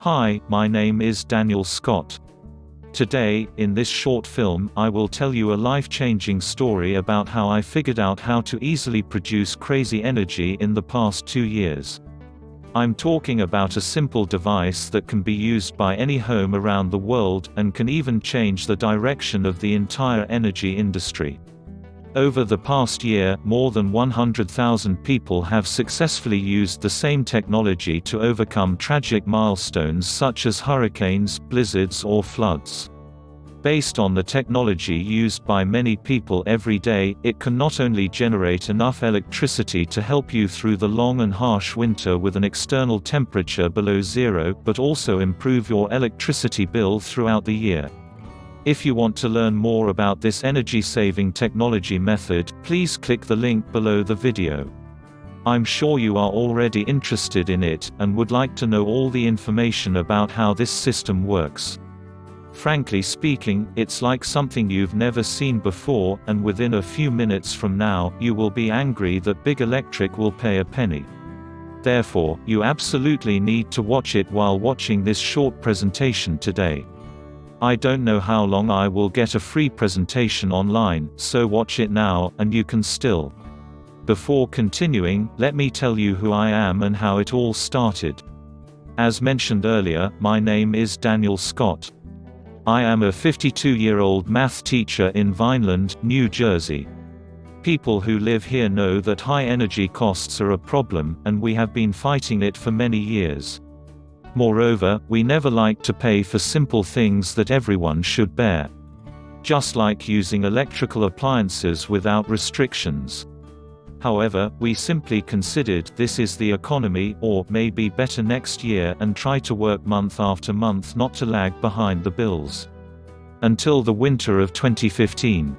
Hi, my name is Daniel Scott. Today, in this short film, I will tell you a life-changing story about how I figured out how to easily produce crazy energy in the past 2 years. I'm talking about a simple device that can be used by any home around the world, and can even change the direction of the entire energy industry. Over the past year, more than 100,000 people have successfully used the same technology to overcome tragic milestones such as hurricanes, blizzards or floods. Based on the technology used by many people every day, it can not only generate enough electricity to help you through the long and harsh winter with an external temperature below zero, but also improve your electricity bill throughout the year. If you want to learn more about this energy-saving technology method, please click the link below the video. I'm sure you are already interested in it, and would like to know all the information about how this system works. Frankly speaking, it's like something you've never seen before, and within a few minutes from now, you will be angry that Big Electric will pay a penny. Therefore, you absolutely need to watch it while watching this short presentation today. I don't know how long I will get a free presentation online, so watch it now, and you can still. Before continuing, let me tell you who I am and how it all started. As mentioned earlier, my name is Daniel Scott. I am a 52-year-old math teacher in Vineland, New Jersey. People who live here know that high energy costs are a problem, and we have been fighting it for many years. Moreover, we never like to pay for simple things that everyone should bear. Just like using electrical appliances without restrictions. However, we simply considered this is the economy, or maybe better next year, and try to work month after month not to lag behind the bills. Until the winter of 2015.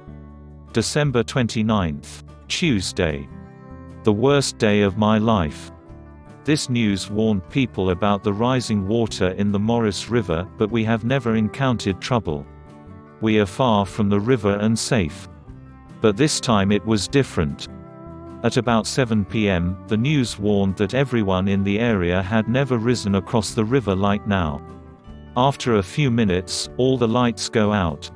December 29th. Tuesday. The worst day of my life. This news warned people about the rising water in the Morris River, but we have never encountered trouble. We are far from the river and safe. But this time it was different. At about 7 p.m., the news warned that everyone in the area had never risen across the river like now. After a few minutes, all the lights go out.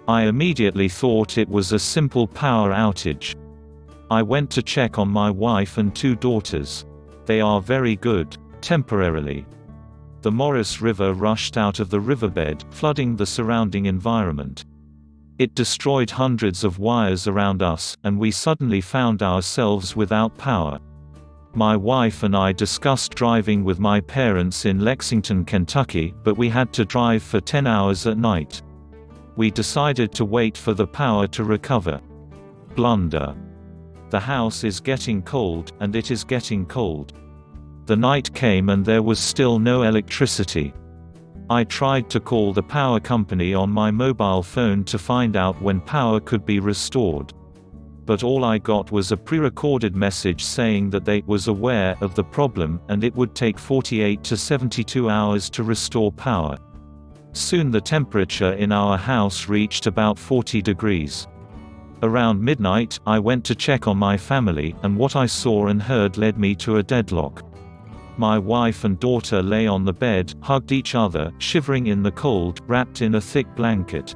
I immediately thought it was a simple power outage. I went to check on my wife and 2 daughters. They are very good, temporarily. The Morris River rushed out of the riverbed, flooding the surrounding environment. It destroyed hundreds of wires around us, and we suddenly found ourselves without power. My wife and I discussed driving with my parents in Lexington, Kentucky, but we had to drive for 10 hours at night. We decided to wait for the power to recover. Blunder. The house is getting cold, and it is getting cold. The night came and there was still no electricity. I tried to call the power company on my mobile phone to find out when power could be restored. But all I got was a pre-recorded message saying that they was aware of the problem, and it would take 48 to 72 hours to restore power. Soon the temperature in our house reached about 40 degrees. Around midnight, I went to check on my family, and what I saw and heard led me to a deadlock. My wife and daughter lay on the bed, hugged each other, shivering in the cold, wrapped in a thick blanket.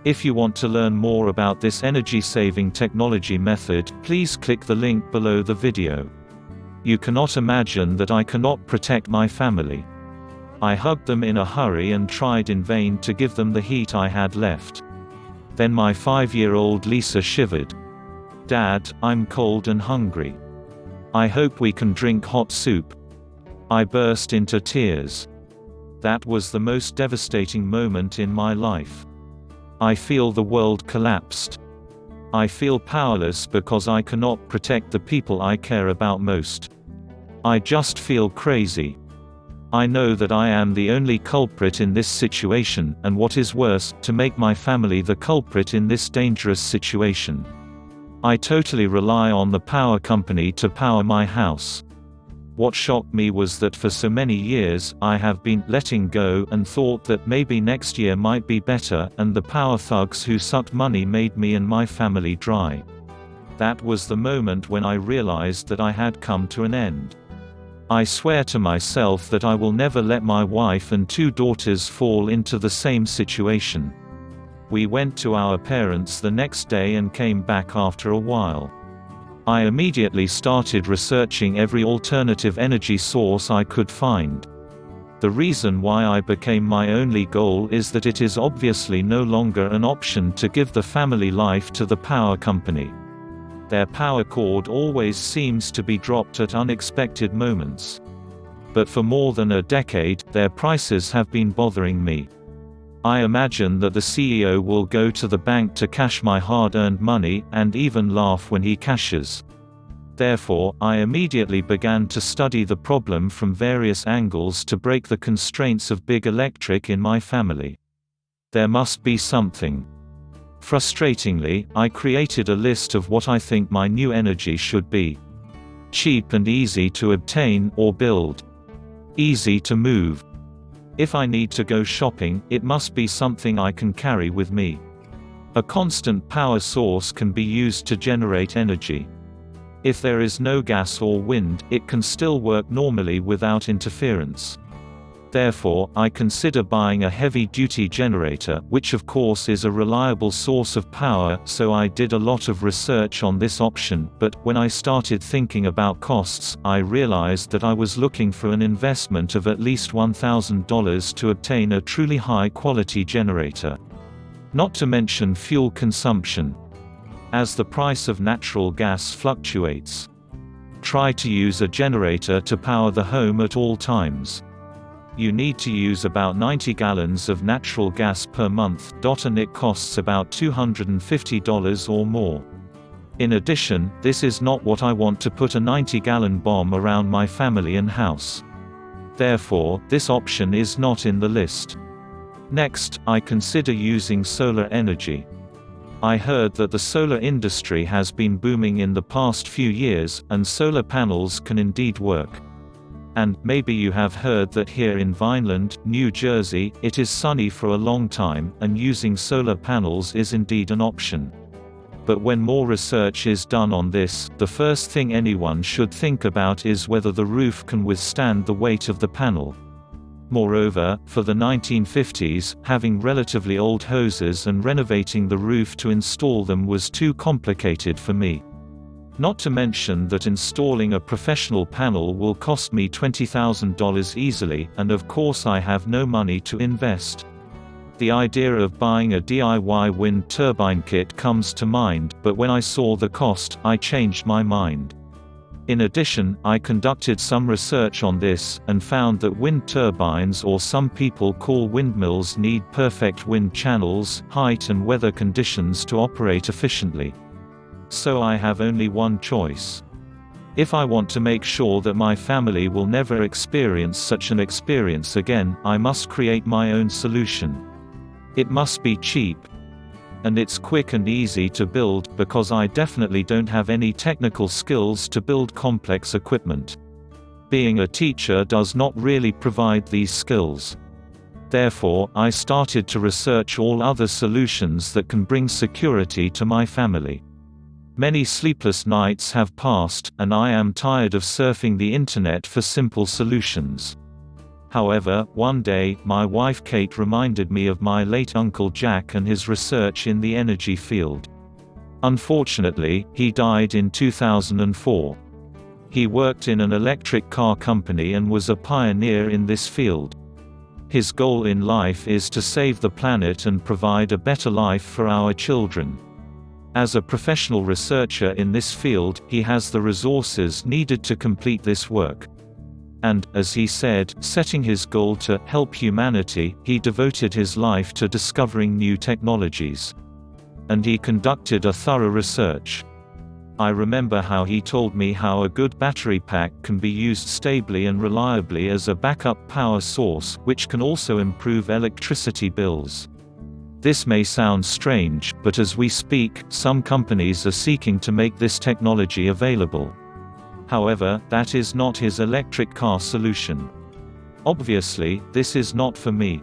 If you want to learn more about this energy-saving technology method, please click the link below the video. You cannot imagine that I cannot protect my family. I hugged them in a hurry and tried in vain to give them the heat I had left. Then my 5-year-old Lisa shivered. "Dad, I'm cold and hungry. I hope we can drink hot soup." I burst into tears. That was the most devastating moment in my life. I feel the world collapsed. I feel powerless because I cannot protect the people I care about most. I just feel crazy. I know that I am the only culprit in this situation, and what is worse, to make my family the culprit in this dangerous situation. I totally rely on the power company to power my house. What shocked me was that for so many years, I have been letting go and thought that maybe next year might be better, and the power thugs who sucked money made me and my family dry. That was the moment when I realized that I had come to an end. I swear to myself that I will never let my wife and 2 daughters fall into the same situation. We went to our parents the next day and came back after a while. I immediately started researching every alternative energy source I could find. The reason why I became my only goal is that it is obviously no longer an option to give the family life to the power company. Their power cord always seems to be dropped at unexpected moments. But for more than a decade, their prices have been bothering me. I imagine that the CEO will go to the bank to cash my hard-earned money, and even laugh when he cashes. Therefore, I immediately began to study the problem from various angles to break the constraints of big electric in my family. There must be something. Frustratingly, I created a list of what I think my new energy should be. Cheap and easy to obtain or build. Easy to move. If I need to go shopping, it must be something I can carry with me. A constant power source can be used to generate energy. If there is no gas or wind, it can still work normally without interference. Therefore, I consider buying a heavy-duty generator, which of course is a reliable source of power, so I did a lot of research on this option, but when I started thinking about costs, I realized that I was looking for an investment of at least $1,000 to obtain a truly high-quality generator. Not to mention fuel consumption. As the price of natural gas fluctuates. Try to use a generator to power the home at all times. You need to use about 90 gallons of natural gas per month, and it costs about $250 or more. In addition, this is not what I want to put a 90-gallon bomb around my family and house. Therefore, this option is not in the list. Next, I consider using solar energy. I heard that the solar industry has been booming in the past few years, and solar panels can indeed work. And, maybe you have heard that here in Vineland, New Jersey, it is sunny for a long time, and using solar panels is indeed an option. But when more research is done on this, the first thing anyone should think about is whether the roof can withstand the weight of the panel. Moreover, for the 1950s, having relatively old hoses and renovating the roof to install them was too complicated for me. Not to mention that installing a professional panel will cost me $20,000 easily, and of course I have no money to invest. The idea of buying a DIY wind turbine kit comes to mind, but when I saw the cost, I changed my mind. In addition, I conducted some research on this, and found that wind turbines, or some people call windmills, need perfect wind channels, height and weather conditions to operate efficiently. So I have only one choice. If I want to make sure that my family will never experience such an experience again, I must create my own solution. It must be cheap. And it's quick and easy to build, because I definitely don't have any technical skills to build complex equipment. Being a teacher does not really provide these skills. Therefore, I started to research all other solutions that can bring security to my family. Many sleepless nights have passed, and I am tired of surfing the internet for simple solutions. However, one day, my wife Kate reminded me of my late Uncle Jack and his research in the energy field. Unfortunately, he died in 2004. He worked in an electric car company and was a pioneer in this field. His goal in life is to save the planet and provide a better life for our children. As a professional researcher in this field, he has the resources needed to complete this work. And, as he said, setting his goal to help humanity, he devoted his life to discovering new technologies. And he conducted a thorough research. I remember how he told me how a good battery pack can be used stably and reliably as a backup power source, which can also improve electricity bills. This may sound strange, but as we speak, some companies are seeking to make this technology available. However, that is not his electric car solution. Obviously, this is not for me.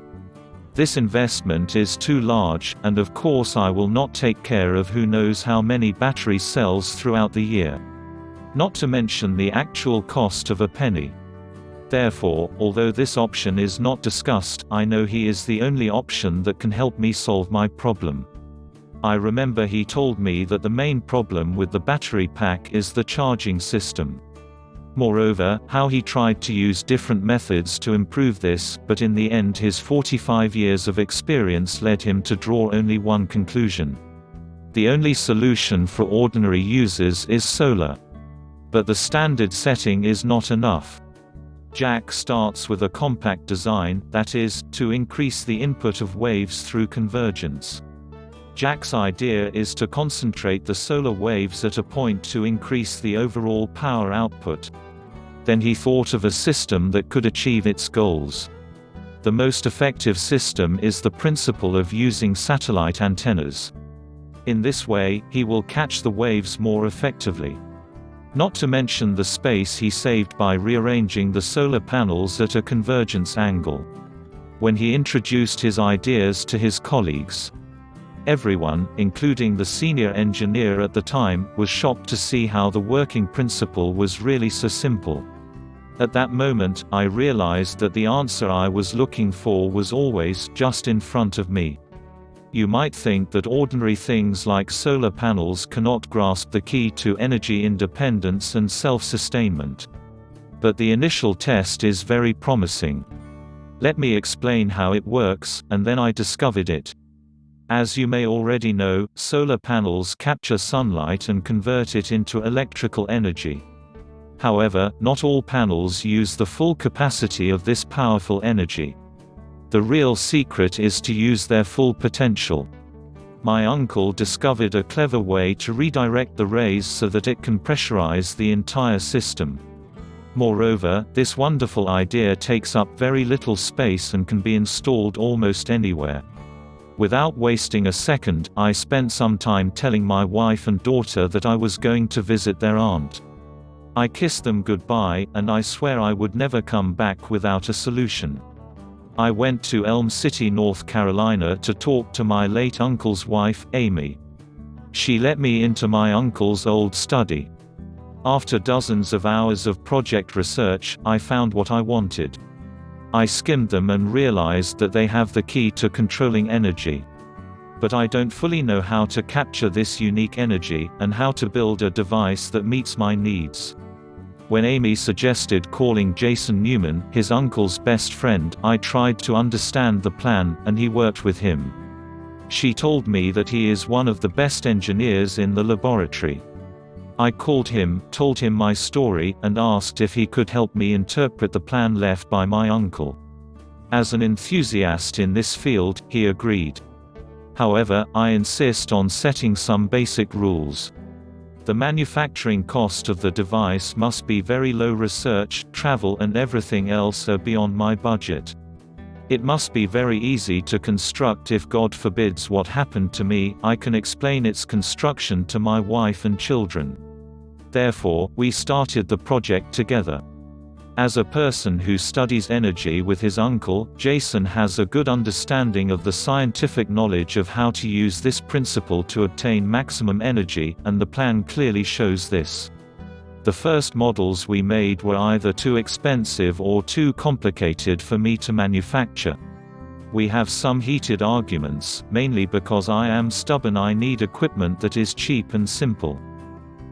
This investment is too large, and of course I will not take care of who knows how many battery cells throughout the year. Not to mention the actual cost of a penny. Therefore, although this option is not discussed, I know he is the only option that can help me solve my problem. I remember he told me that the main problem with the battery pack is the charging system. Moreover, how he tried to use different methods to improve this, but in the end his 45 years of experience led him to draw only one conclusion. The only solution for ordinary users is solar. But the standard setting is not enough. Jack starts with a compact design, that is, to increase the input of waves through convergence. Jack's idea is to concentrate the solar waves at a point to increase the overall power output. Then he thought of a system that could achieve its goals. The most effective system is the principle of using satellite antennas. In this way, he will catch the waves more effectively. Not to mention the space he saved by rearranging the solar panels at a convergence angle. When he introduced his ideas to his colleagues, everyone, including the senior engineer at the time, was shocked to see how the working principle was really so simple. At that moment, I realized that the answer I was looking for was always just in front of me. You might think that ordinary things like solar panels cannot grasp the key to energy independence and self-sustainment. But the initial test is very promising. Let me explain how it works, and then I discovered it. As you may already know, solar panels capture sunlight and convert it into electrical energy. However, not all panels use the full capacity of this powerful energy. The real secret is to use their full potential. My uncle discovered a clever way to redirect the rays so that it can pressurize the entire system. Moreover, this wonderful idea takes up very little space and can be installed almost anywhere. Without wasting a second, I spent some time telling my wife and daughter that I was going to visit their aunt. I kissed them goodbye, and I swear I would never come back without a solution. I went to Elm City, North Carolina to talk to my late uncle's wife, Amy. She let me into my uncle's old study. After dozens of hours of project research, I found what I wanted. I skimmed them and realized that they have the key to controlling energy. But I don't fully know how to capture this unique energy, and how to build a device that meets my needs. When Amy suggested calling Jason Newman, his uncle's best friend, I tried to understand the plan, and he worked with him. She told me that he is one of the best engineers in the laboratory. I called him, told him my story, and asked if he could help me interpret the plan left by my uncle. As an enthusiast in this field, he agreed. However, I insist on setting some basic rules. The manufacturing cost of the device must be very low. Research, travel and everything else are beyond my budget. It must be very easy to construct. If God forbids what happened to me, I can explain its construction to my wife and children. Therefore, we started the project together. As a person who studies energy with his uncle, Jason has a good understanding of the scientific knowledge of how to use this principle to obtain maximum energy, and the plan clearly shows this. The first models we made were either too expensive or too complicated for me to manufacture. We have some heated arguments, mainly because I am stubborn. I need equipment that is cheap and simple.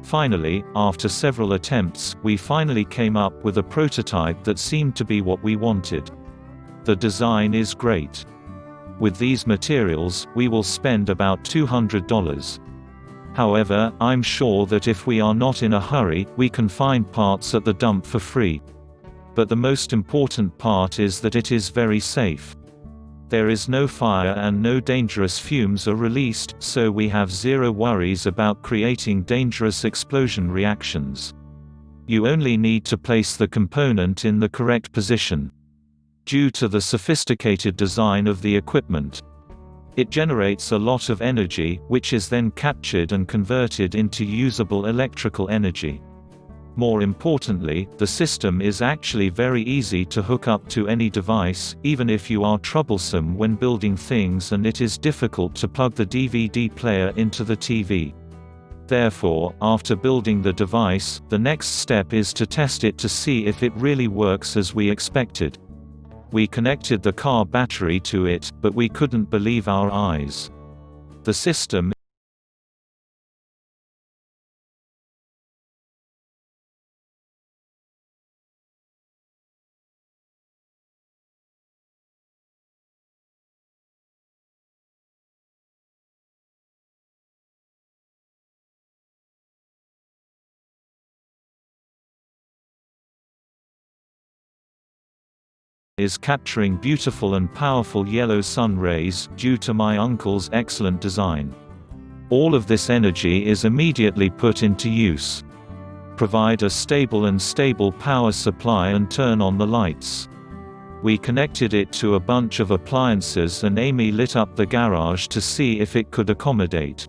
Finally, after several attempts, we finally came up with a prototype that seemed to be what we wanted. The design is great. With these materials, we will spend about $200. However, I'm sure that if we are not in a hurry, we can find parts at the dump for free. But the most important part is that it is very safe. There is no fire and no dangerous fumes are released, so we have zero worries about creating dangerous explosion reactions. You only need to place the component in the correct position. Due to the sophisticated design of the equipment, it generates a lot of energy, which is then captured and converted into usable electrical energy. More importantly, the system is actually very easy to hook up to any device, even if you are troublesome when building things and it is difficult to plug the DVD player into the TV. Therefore, after building the device, the next step is to test it to see if it really works as we expected. We connected the car battery to it, but we couldn't believe our eyes. The system is capturing beautiful and powerful yellow sun rays, due to my uncle's excellent design. All of this energy is immediately put into use. Provide a stable power supply and turn on the lights. We connected it to a bunch of appliances and Amy lit up the garage to see if it could accommodate.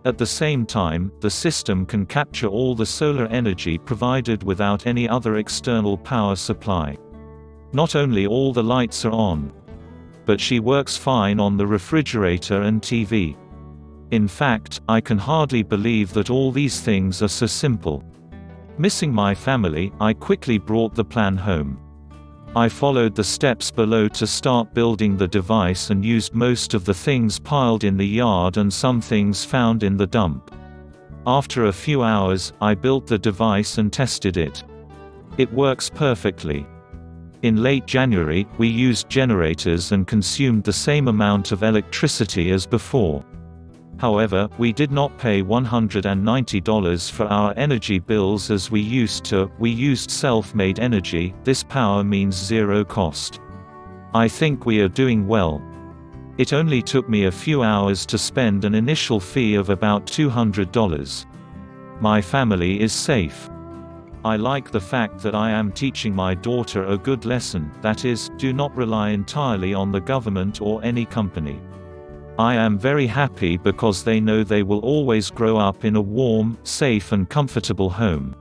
At the same time, the system can capture all the solar energy provided without any other external power supply. Not only all the lights are on, but she works fine on the refrigerator and TV. In fact, I can hardly believe that all these things are so simple. Missing my family, I quickly brought the plan home. I followed the steps below to start building the device and used most of the things piled in the yard and some things found in the dump. After a few hours, I built the device and tested it. It works perfectly. In late January, we used generators and consumed the same amount of electricity as before. However, we did not pay $190 for our energy bills as we used to. We used self-made energy. This power means zero cost. I think we are doing well. It only took me a few hours to spend an initial fee of about $200. My family is safe. I like the fact that I am teaching my daughter a good lesson, that is, do not rely entirely on the government or any company. I am very happy because they know they will always grow up in a warm, safe and comfortable home.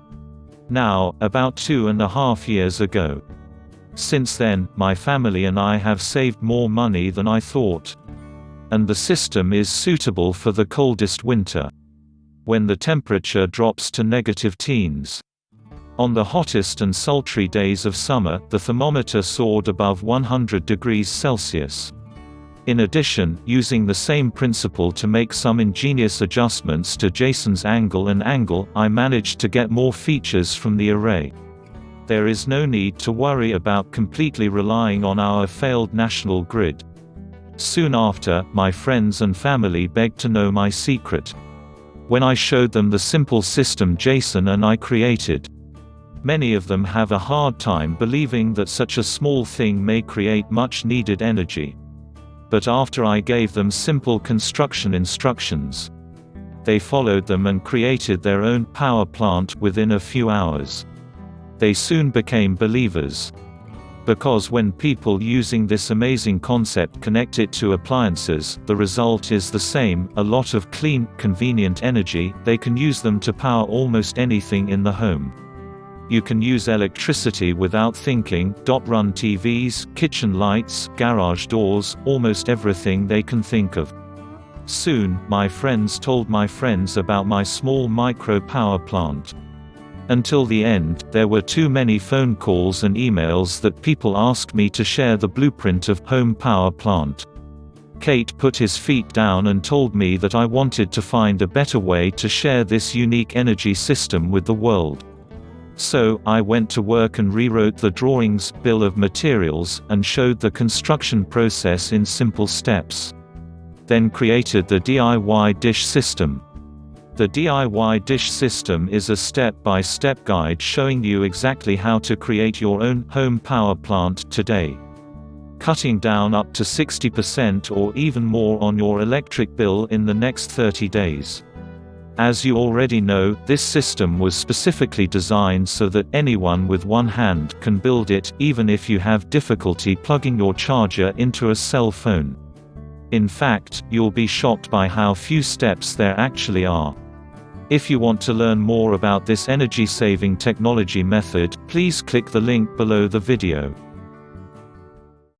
Now, about 2.5 years ago. Since then, my family and I have saved more money than I thought. And the system is suitable for the coldest winter, when the temperature drops to negative teens. On the hottest and sultry days of summer, the thermometer soared above 100 degrees Celsius. In addition, using the same principle to make some ingenious adjustments to Jason's angle and angle, I managed to get more features from the array. There is no need to worry about completely relying on our failed national grid. Soon after, my friends and family begged to know my secret. When I showed them the simple system Jason and I created, many of them have a hard time believing that such a small thing may create much needed energy. But after I gave them simple construction instructions, they followed them and created their own power plant within a few hours. They soon became believers. Because when people using this amazing concept connect it to appliances, the result is the same, a lot of clean, convenient energy. They can use them to power almost anything in the home. You can use electricity without thinking, run TVs, kitchen lights, garage doors, almost everything they can think of. Soon, my friends told my friends about my small micro power plant. Until the end, there were too many phone calls and emails that people asked me to share the blueprint of home power plant. Kate put his feet down and told me that I wanted to find a better way to share this unique energy system with the world. So, I went to work and rewrote the drawings, bill of materials, and showed the construction process in simple steps. Then created the DIY dish system. The DIY dish system is a step-by-step guide showing you exactly how to create your own home power plant today, cutting down up to 60% or even more on your electric bill in the next 30 days. As you already know, this system was specifically designed so that anyone with one hand can build it, even if you have difficulty plugging your charger into a cell phone. In fact, you'll be shocked by how few steps there actually are. If you want to learn more about this energy-saving technology method, please click the link below the video.